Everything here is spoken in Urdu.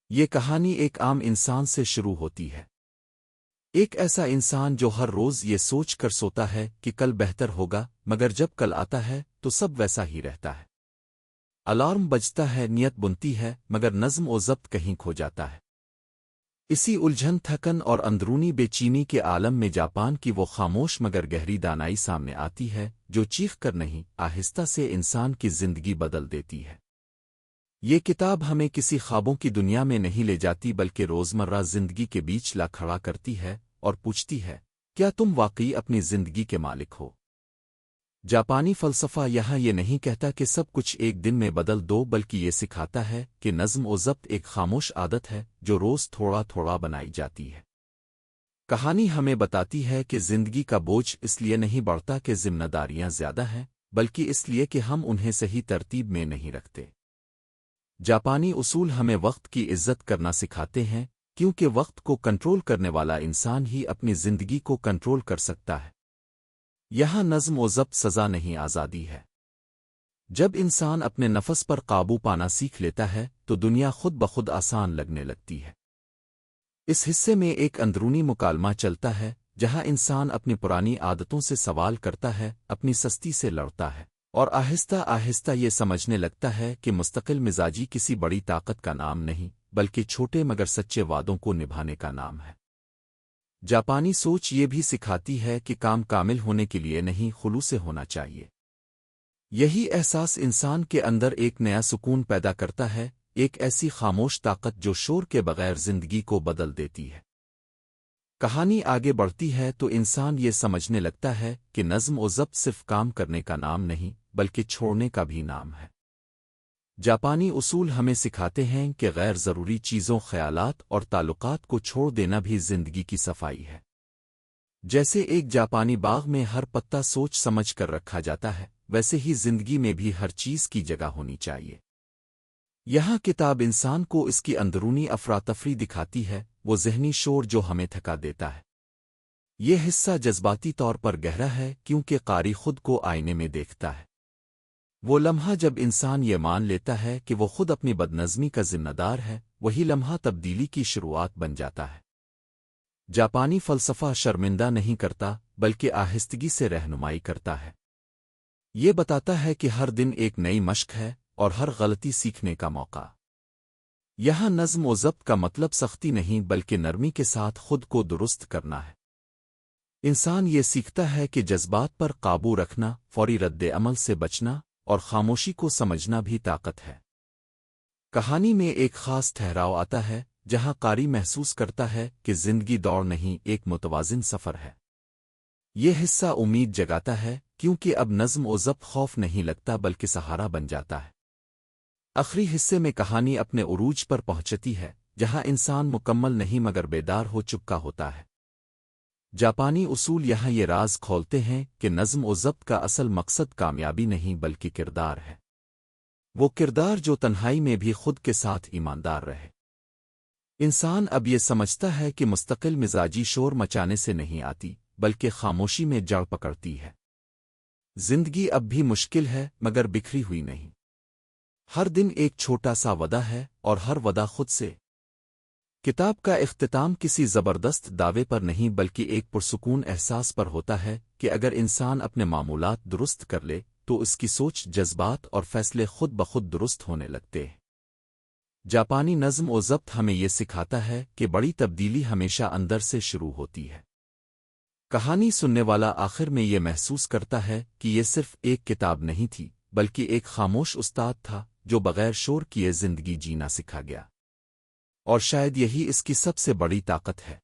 یہ کہانی ایک عام انسان سے شروع ہوتی ہے۔ ایک ایسا انسان جو ہر روز یہ سوچ کر سوتا ہے کہ کل بہتر ہوگا، مگر جب کل آتا ہے تو سب ویسا ہی رہتا ہے۔ الارم بجتا ہے، نیت بنتی ہے، مگر نظم و ضبط کہیں کھو جاتا ہے۔ اسی الجھن، تھکن اور اندرونی بے چینی کے عالم میں جاپان کی وہ خاموش مگر گہری دانائی سامنے آتی ہے جو چیخ کر نہیں، آہستہ سے انسان کی زندگی بدل دیتی ہے۔ یہ کتاب ہمیں کسی خوابوں کی دنیا میں نہیں لے جاتی بلکہ روزمرہ زندگی کے بیچ لا کھڑا کرتی ہے اور پوچھتی ہے، کیا تم واقعی اپنی زندگی کے مالک ہو؟ جاپانی فلسفہ یہاں یہ نہیں کہتا کہ سب کچھ ایک دن میں بدل دو، بلکہ یہ سکھاتا ہے کہ نظم و ضبط ایک خاموش عادت ہے جو روز تھوڑا تھوڑا بنائی جاتی ہے۔ کہانی ہمیں بتاتی ہے کہ زندگی کا بوجھ اس لیے نہیں بڑھتا کہ ذمہ داریاں زیادہ ہیں، بلکہ اس لیے کہ ہم انہیں صحیح ترتیب میں نہیں رکھتے۔ جاپانی اصول ہمیں وقت کی عزت کرنا سکھاتے ہیں، کیونکہ وقت کو کنٹرول کرنے والا انسان ہی اپنی زندگی کو کنٹرول کر سکتا ہے۔ یہاں نظم و ضبط سزا نہیں، آزادی ہے۔ جب انسان اپنے نفس پر قابو پانا سیکھ لیتا ہے تو دنیا خود بخود آسان لگنے لگتی ہے۔ اس حصے میں ایک اندرونی مکالمہ چلتا ہے جہاں انسان اپنی پرانی عادتوں سے سوال کرتا ہے، اپنی سستی سے لڑتا ہے، اور آہستہ آہستہ یہ سمجھنے لگتا ہے کہ مستقل مزاجی کسی بڑی طاقت کا نام نہیں، بلکہ چھوٹے مگر سچے وعدوں کو نبھانے کا نام ہے۔ جاپانی سوچ یہ بھی سکھاتی ہے کہ کام کامل ہونے کے لیے نہیں، خلوص سے ہونا چاہیے۔ یہی احساس انسان کے اندر ایک نیا سکون پیدا کرتا ہے، ایک ایسی خاموش طاقت جو شور کے بغیر زندگی کو بدل دیتی ہے۔ کہانی آگے بڑھتی ہے تو انسان یہ سمجھنے لگتا ہے کہ نظم و ضبط صرف کام کرنے کا نام نہیں، بلکہ چھوڑنے کا بھی نام ہے۔ جاپانی اصول ہمیں سکھاتے ہیں کہ غیر ضروری چیزوں، خیالات اور تعلقات کو چھوڑ دینا بھی زندگی کی صفائی ہے۔ جیسے ایک جاپانی باغ میں ہر پتا سوچ سمجھ کر رکھا جاتا ہے، ویسے ہی زندگی میں بھی ہر چیز کی جگہ ہونی چاہیے۔ یہاں کتاب انسان کو اس کی اندرونی افراتفری دکھاتی ہے، وہ ذہنی شور جو ہمیں تھکا دیتا ہے۔ یہ حصہ جذباتی طور پر گہرا ہے کیونکہ قاری خود کو آئینے میں دیکھتا ہے۔ وہ لمحہ جب انسان یہ مان لیتا ہے کہ وہ خود اپنی بدنظمی کا ذمہ دار ہے، وہی لمحہ تبدیلی کی شروعات بن جاتا ہے۔ جاپانی فلسفہ شرمندہ نہیں کرتا بلکہ آہستگی سے رہنمائی کرتا ہے۔ یہ بتاتا ہے کہ ہر دن ایک نئی مشق ہے اور ہر غلطی سیکھنے کا موقع۔ یہاں نظم و ضبط کا مطلب سختی نہیں بلکہ نرمی کے ساتھ خود کو درست کرنا ہے۔ انسان یہ سیکھتا ہے کہ جذبات پر قابو رکھنا، فوری رد عمل سے بچنا اور خاموشی کو سمجھنا بھی طاقت ہے۔ کہانی میں ایک خاص ٹھہراؤ آتا ہے جہاں قاری محسوس کرتا ہے کہ زندگی دوڑ نہیں، ایک متوازن سفر ہے۔ یہ حصہ امید جگاتا ہے کیونکہ اب نظم و ضبط خوف نہیں لگتا بلکہ سہارا بن جاتا ہے۔ آخری حصے میں کہانی اپنے عروج پر پہنچتی ہے جہاں انسان مکمل نہیں مگر بیدار ہو چکا ہوتا ہے۔ جاپانی اصول یہاں یہ راز کھولتے ہیں کہ نظم و ضبط کا اصل مقصد کامیابی نہیں بلکہ کردار ہے۔ وہ کردار جو تنہائی میں بھی خود کے ساتھ ایماندار رہے۔ انسان اب یہ سمجھتا ہے کہ مستقل مزاجی شور مچانے سے نہیں آتی بلکہ خاموشی میں جڑ پکڑتی ہے۔ زندگی اب بھی مشکل ہے مگر بکھری ہوئی نہیں۔ ہر دن ایک چھوٹا سا وعدہ ہے اور ہر وعدہ خود سے۔ کتاب کا اختتام کسی زبردست دعوے پر نہیں بلکہ ایک پرسکون احساس پر ہوتا ہے کہ اگر انسان اپنے معمولات درست کر لے تو اس کی سوچ، جذبات اور فیصلے خود بخود درست ہونے لگتے ہیں۔ جاپانی نظم و ضبط ہمیں یہ سکھاتا ہے کہ بڑی تبدیلی ہمیشہ اندر سے شروع ہوتی ہے۔ کہانی سننے والا آخر میں یہ محسوس کرتا ہے کہ یہ صرف ایک کتاب نہیں تھی بلکہ ایک خاموش استاد تھا جو بغیر شور کیے زندگی جینا سکھا گیا۔ اور شاید یہی اس کی سب سے بڑی طاقت ہے۔